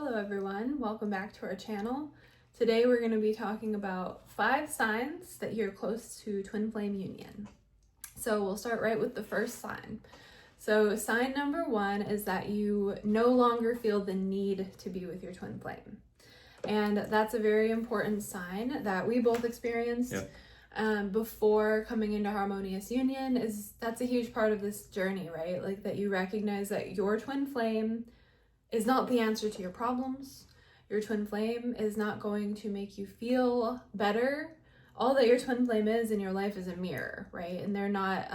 Hello everyone, welcome back to our channel. Today we're going to be talking about 5 signs that you're close to Twin Flame Union. So we'll start right with the first sign. So sign number 1 is that you no longer feel the need to be with your twin flame. And that's a very important sign that we both experienced before coming into Harmonious Union. That's a huge part of this journey, right? Like that you recognize that your twin flame is not the answer to your problems. Your twin flame is not going to make you feel better. All that your twin flame is in your life is a mirror, right? And they're not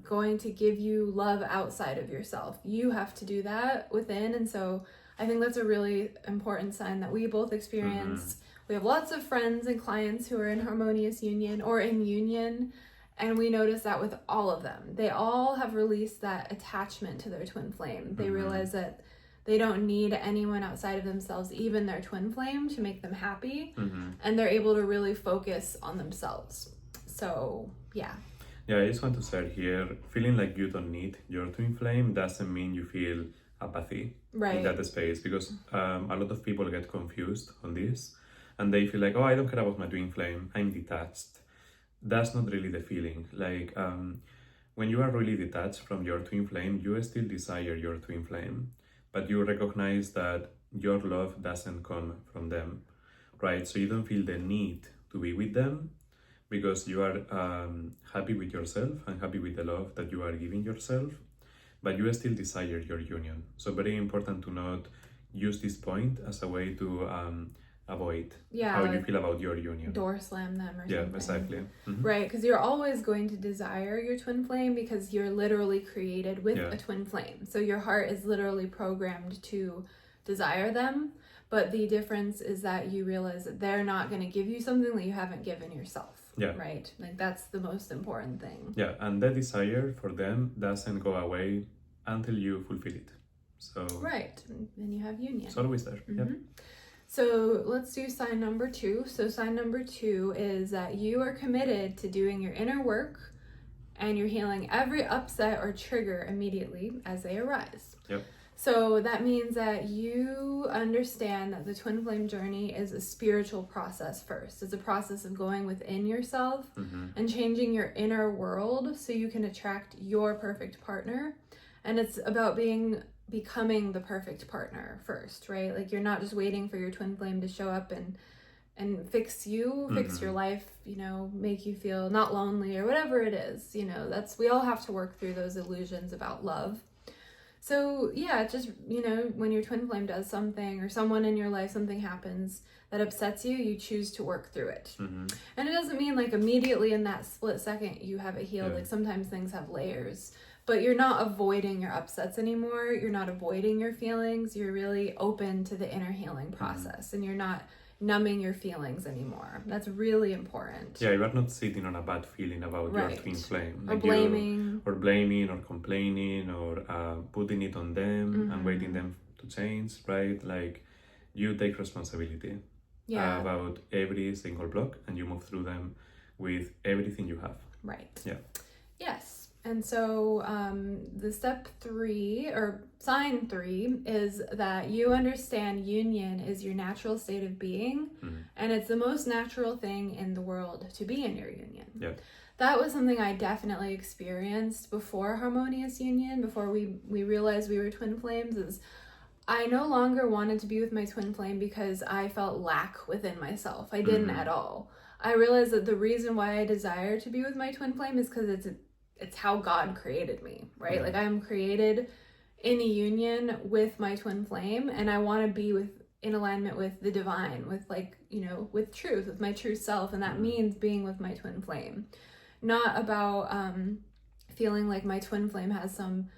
going to give you love outside of yourself. You have to do that within. And so I think that's a really important sign that we both experienced. We have lots of friends and clients who are in Harmonious Union or in union, and we notice that with all of them. They all have released that attachment to their twin flame. They realize that they don't need anyone outside of themselves, even their twin flame, to make them happy. And they're able to really focus on themselves. So, yeah. Yeah, I just want to start here. Feeling like you don't need your twin flame doesn't mean you feel apathy in that space, because a lot of people get confused on this and they feel like, oh, I don't care about my twin flame, I'm detached. That's not really the feeling. Like when you are really detached from your twin flame, you still desire your twin flame, but you recognize that your love doesn't come from them, right? So you don't feel the need to be with them because you are happy with yourself and happy with the love that you are giving yourself, but you still desire your union. So very important to not use this point as a way to avoid how you feel about your union. Door slam them or something. Yeah, exactly. Right, because you're always going to desire your twin flame because you're literally created with a twin flame. So your heart is literally programmed to desire them, but the difference is that you realize that they're not going to give you something that you haven't given yourself. Yeah. Right? Like that's the most important thing. Yeah, and the desire for them doesn't go away until you fulfill it. So right, and you have union. It's always there. Yeah. So let's do sign number 2. So sign number 2 is that you are committed to doing your inner work and you're healing every upset or trigger immediately as they arise. Yep. So that means that you understand that the twin flame journey is a spiritual process first. It's a process of going within yourself and changing your inner world so you can attract your perfect partner. And it's about becoming the perfect partner first, right? Like you're not just waiting for your twin flame to show up and fix you, fix your life, make you feel not lonely or whatever it is. We all have to work through those illusions about love. So yeah, just, when your twin flame does something or someone in your life, something happens that upsets you, you choose to work through it. And it doesn't mean like immediately in that split second you have it healed. Like sometimes things have layers, but you're not avoiding your upsets anymore. You're not avoiding your feelings. You're really open to the inner healing process and you're not numbing your feelings anymore. That's really important. Yeah, you are not sitting on a bad feeling about your twin flame. Or blaming. Or blaming or complaining or putting it on them and waiting them to change, right? Like you take responsibility about every single block and you move through them with everything you have. Right. Yeah. Yes. And so the step 3 or sign 3 is that you understand union is your natural state of being and it's the most natural thing in the world to be in your union. Yeah. That was something I definitely experienced before Harmonious Union, before we realized we were twin flames, is I no longer wanted to be with my twin flame because I felt lack within myself. I didn't at all. I realized that the reason why I desire to be with my twin flame is because it's how God created me, right? Like I'm created in a union with my twin flame and I want to be in alignment with the divine, with with truth, with my true self. And that means being with my twin flame, not about feeling like my twin flame has some,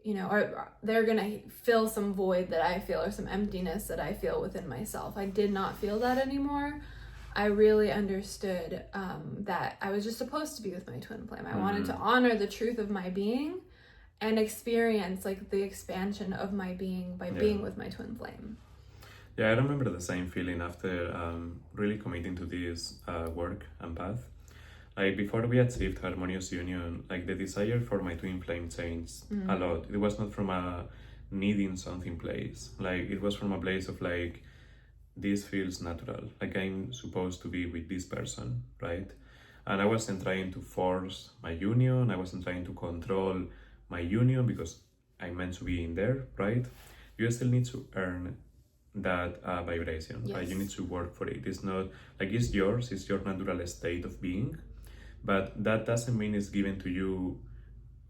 or they're going to fill some void that I feel or some emptiness that I feel within myself. I did not feel that anymore. I really understood that I was just supposed to be with my twin flame. I wanted to honor the truth of my being and experience like the expansion of my being by being with my twin flame. Yeah, I remember the same feeling after really committing to this work and path. Like before we achieved Harmonious Union, like the desire for my twin flame changed a lot. It was not from a needing something place. Like it was from a place of like, this feels natural, like I'm supposed to be with this person, right? And I wasn't trying to force my union, I wasn't trying to control my union because I'm meant to be in there, right? You still need to earn that vibration, yes. right? You need to work for it. It's not like it's yours, it's your natural state of being, but that doesn't mean it's given to you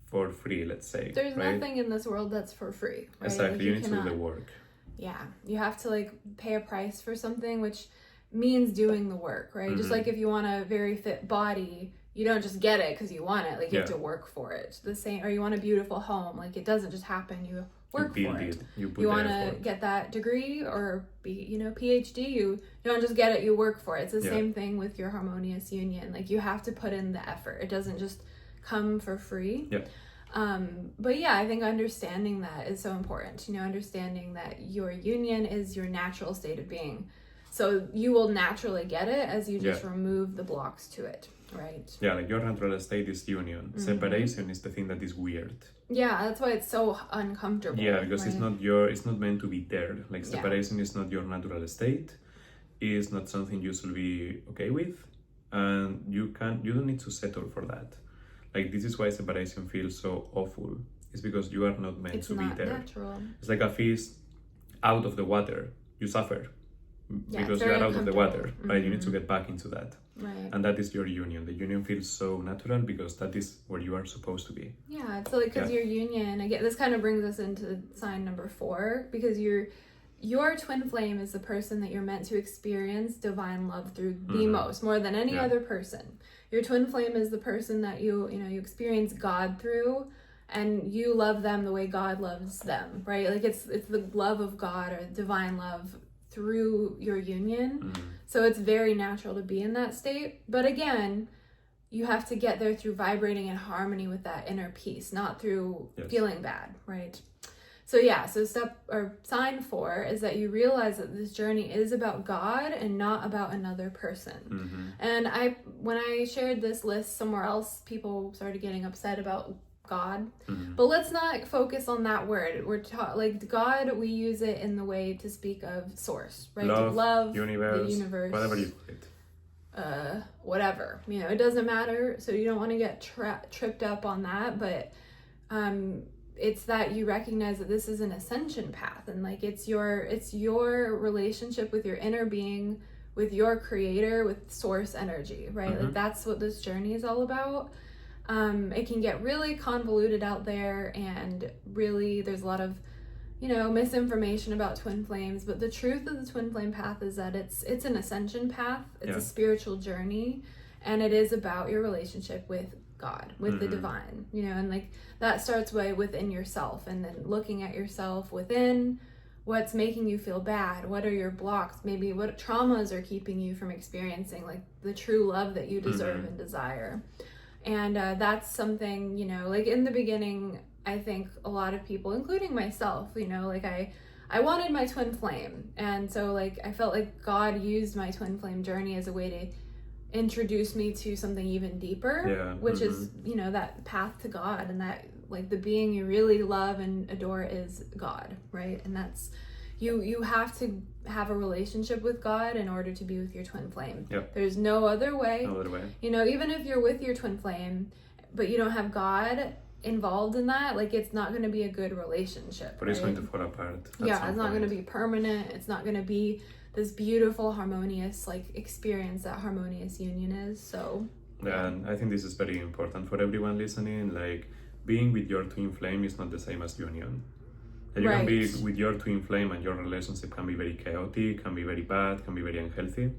for free, let's say. There's right? nothing in this world that's for free, right? Exactly, like you need to do the work. Yeah, you have to like pay a price for something, which means doing the work, right? Mm-hmm. Just like if you want a very fit body, you don't just get it because you want it. Like you have to work for it. The same, or you want a beautiful home, like it doesn't just happen. You work for it. You want to get that degree or be, PhD. You don't just get it. You work for it. It's the same thing with your harmonious union. Like you have to put in the effort. It doesn't just come for free. Yeah. But yeah, I think understanding that is so important. Understanding that your union is your natural state of being. So you will naturally get it as you just remove the blocks to it, right? Yeah, like your natural state is union. Mm-hmm. Separation is the thing that is weird. Yeah, that's why it's so uncomfortable. Yeah, because it's not meant to be there. Like separation is not your natural state. It's not something you should be okay with. And you don't need to settle for that. Like this is why separation feels so awful. It's because you are not meant to be there. It's not natural. It's like a fish out of the water. You suffer because you are out of the water, right? You need to get back into that. Right. And that is your union. The union feels so natural because that is where you are supposed to be. Yeah, it's like because your union, again, this kind of brings us into sign number 4, because your twin flame is the person that you're meant to experience divine love through the most, more than any other person. Your twin flame is the person that you experience God through, and you love them the way God loves them, right? Like it's the love of God or divine love through your union. So it's very natural to be in that state. But again, you have to get there through vibrating in harmony with that inner peace, not through feeling bad, right? So sign 4 is that you realize that this journey is about God and not about another person. And when I shared this list somewhere else, people started getting upset about God. But let's not focus on that word. We're like God, we use it in the way to speak of source, right? Love, universe, the universe, whatever you call it. Whatever. It doesn't matter. So you don't want to get tripped up on that, but it's that you recognize that this is an ascension path, and like it's your relationship with your inner being, with your creator, with source energy, right? Like that's what this journey is all about. It can get really convoluted out there, and really there's a lot of misinformation about twin flames, but the truth of the twin flame path is that it's an ascension path. It's a spiritual journey, and it is about your relationship with God, with the divine, and like that starts within yourself, and then looking at yourself within, what's making you feel bad, what are your blocks, maybe what traumas are keeping you from experiencing like the true love that you deserve and desire. And that's something, like in the beginning, I think a lot of people, including myself, like I wanted my twin flame, and so like I felt like God used my twin flame journey as a way to introduce me to something even deeper, which is that path to God, and that like the being you really love and adore is God, right? And that's you have to have a relationship with God in order to be with your twin flame. There's no other way. Even if you're with your twin flame but you don't have God involved in that, like it's not going to be a good relationship, but it's going to fall apart. It's not going to be permanent. It's not going to be this beautiful harmonious like experience that harmonious union is. So and I think this is very important for everyone listening. Like being with your twin flame is not the same as union. You can be with your twin flame and your relationship can be very chaotic, can be very bad, can be very unhealthy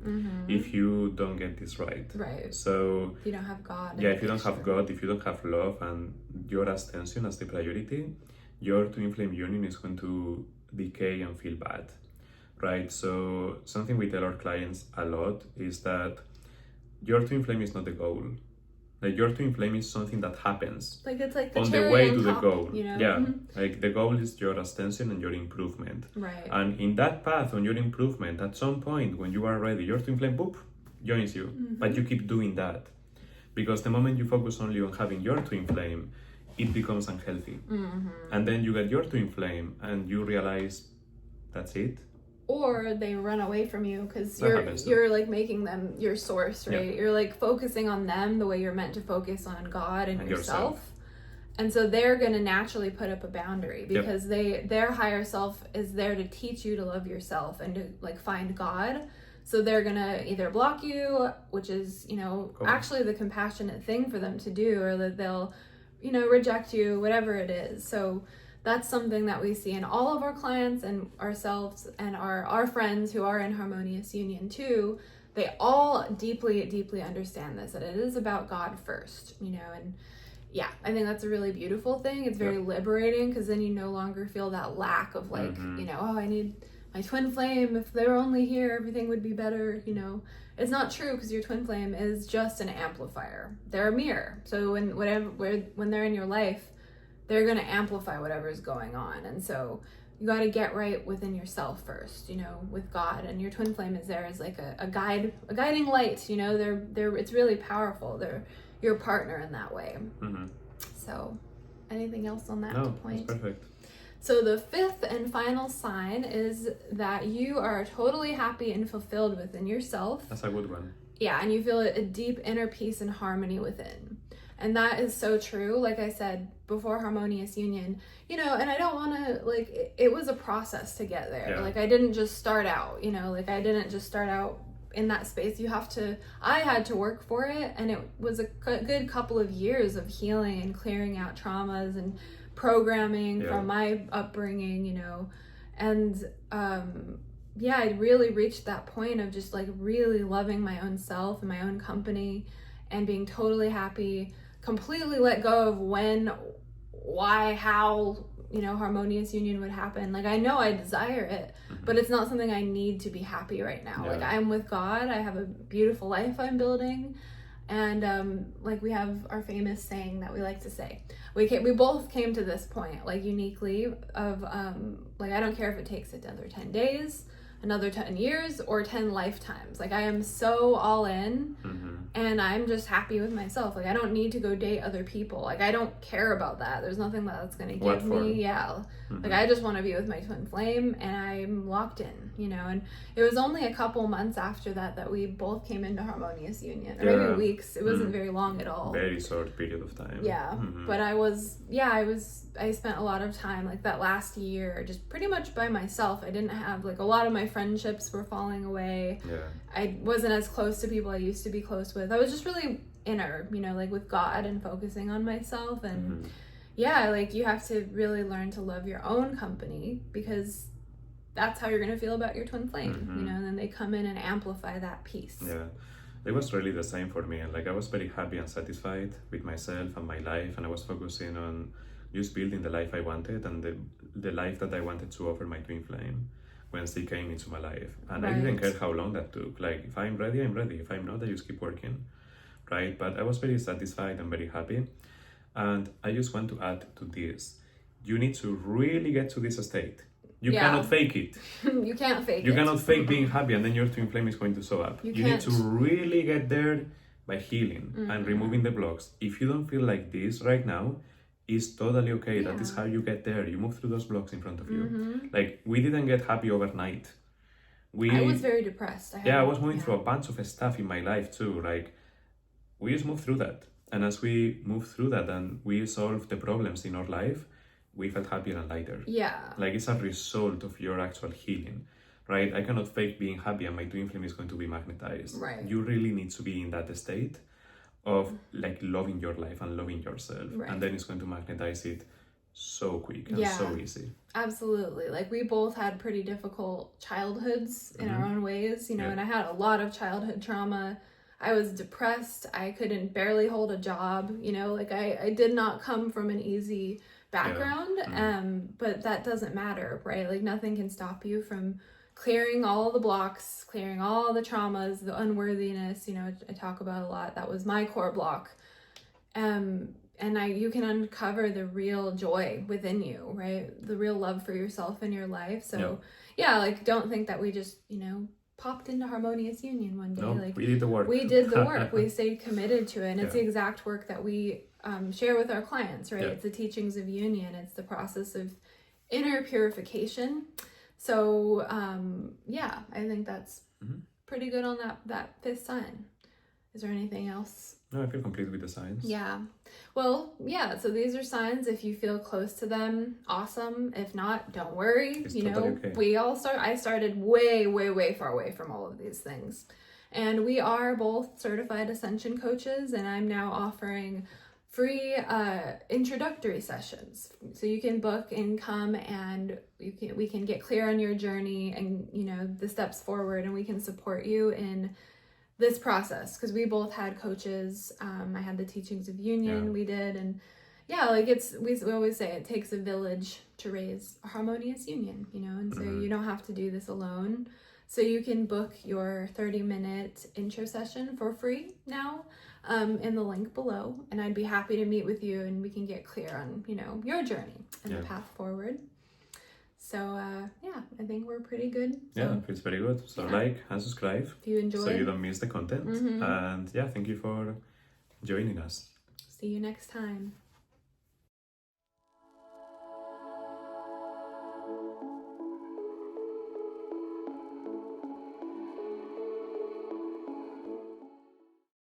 if you don't get this right. So if you don't have God. If you don't have God, if you don't have love and your ascension as the priority, your twin flame union is going to decay and feel bad, right? So something we tell our clients a lot is that your twin flame is not the goal. Like your twin flame is something that happens like it's like the on the way to the goal. Like the goal is your ascension and your improvement, right? And in that path on your improvement, at some point when you are ready, your twin flame boop joins you. But you keep doing that, because the moment you focus only on having your twin flame, it becomes unhealthy. And then you get your twin flame and you realize that's it. Or they run away from you because you're like making them your source, right? You're like focusing on them the way you're meant to focus on God and yourself. And so they're going to naturally put up a boundary because their higher self is there to teach you to love yourself and to like find God. So they're going to either block you, which is, actually the compassionate thing for them to do, or that they'll, reject you, whatever it is. So that's something that we see in all of our clients and ourselves and our friends who are in Harmonious Union too. They all deeply, deeply understand this, that it is about God first, and yeah, I think that's a really beautiful thing. It's very liberating because then you no longer feel that lack of like, oh, I need my twin flame. If they were only here, everything would be better. It's not true because your twin flame is just an amplifier. They're a mirror. So when they're in your life, they're going to amplify whatever is going on. And so you got to get right within yourself first, with God. And your twin flame is there as like a guiding light. It's really powerful. They're your partner in that way. So anything else on that point? That's perfect. So the fifth and final sign is that you are totally happy and fulfilled within yourself. That's a good one. Yeah, and you feel a deep inner peace and harmony within. And that is so true. Like I said before, Harmonious Union, and I don't want to, it was a process to get there. Like I didn't just start out, I didn't just start out in that space. I had to work for it, and it was a good couple of years of healing and clearing out traumas and programming from my upbringing, and I really reached that point of just like really loving my own self and my own company and being totally happy, completely let go of when, why, how, Harmonious Union would happen. Like I know I desire it, but it's not something I need to be happy right now. Like I'm with God, I have a beautiful life I'm building, and like we have our famous saying that we like to say. We both came to this point like uniquely of like I don't care if it takes another 10 days, another 10 years, or 10 lifetimes. Like I am so all in, and I'm just happy with myself. Like I don't need to go date other people. Like I don't care about that. There's nothing that's going to give me, like I just want to be with my twin flame, and I'm locked in, and it was only a couple months after that we both came into Harmonious Union, or maybe weeks. It wasn't very long at all. Very short period of time. But I spent a lot of time, like that last year, just pretty much by myself. I didn't have, like, a lot of my friendships were falling away. I wasn't as close to people I used to be close with. I was just really inner, like with God and focusing on myself. And like you have to really learn to love your own company, because that's how you're going to feel about your twin flame, and then they come in and amplify that piece. It was really the same for me. Like I was very happy and satisfied with myself and my life, and I was focusing on just building the life I wanted and the life that I wanted to offer my twin flame when she came into my life. And I didn't care how long that took. Like if I'm ready, I'm ready. If I'm not, I just keep working, right? But I was very satisfied and very happy. And I just want to add to this. You need to really get to this state. You cannot fake it. You can't fake it. You cannot fake being happy, and then your twin flame is going to show up. You need to really get there by healing and removing the blocks. If you don't feel like this right now, it's totally okay. That is how you get there. You move through those blocks in front of you. Like, we didn't get happy overnight. I was very depressed. I was going through a bunch of stuff in my life too. Like, we just moved through that. And as we moved through that and we solved the problems in our life, we felt happier and lighter. Like, it's a result of your actual healing, right? I cannot fake being happy and my twin flame is going to be magnetized. You really need to be in that state of like loving your life and loving yourself. And then it's going to magnetize it so quick and so easy. Absolutely. Like, we both had pretty difficult childhoods in our own ways, and I had a lot of childhood trauma. I was depressed. I couldn't barely hold a job, like I did not come from an easy background, but that doesn't matter, right? Like, nothing can stop you from clearing all the blocks, clearing all the traumas, the unworthiness, I talk about a lot. That was my core block. And you can uncover the real joy within you, right? The real love for yourself in your life. So like, don't think that we just, popped into Harmonious Union one day. No, we did the work. We did the work. We stayed committed to it. And it's the exact work that we share with our clients, right? Yeah. It's the teachings of union. It's the process of inner purification. So yeah, I think that's pretty good on that fifth sign. Is there anything else? No, I feel complete with the signs. Yeah. Well, yeah, so these are signs. If you feel close to them, awesome. If not, don't worry. It's you totally know, okay. I started way far away from all of these things. And we are both certified ascension coaches, and I'm now offering free introductory sessions. So you can book and come, and we can get clear on your journey and, you know, the steps forward, and we can support you in this process, because we both had coaches. I had the teachings of union, we did, and yeah, like we always say it takes a village to raise a harmonious union, you know, and so you don't have to do this alone. So you can book your 30-minute intro session for free now in the link below, and I'd be happy to meet with you, and we can get clear on, you know, your journey and the path forward. So yeah, I think we're pretty good. So, yeah, it feels very good. So like and subscribe if you enjoy, so you don't miss the content. And yeah, thank you for joining us. See you next time.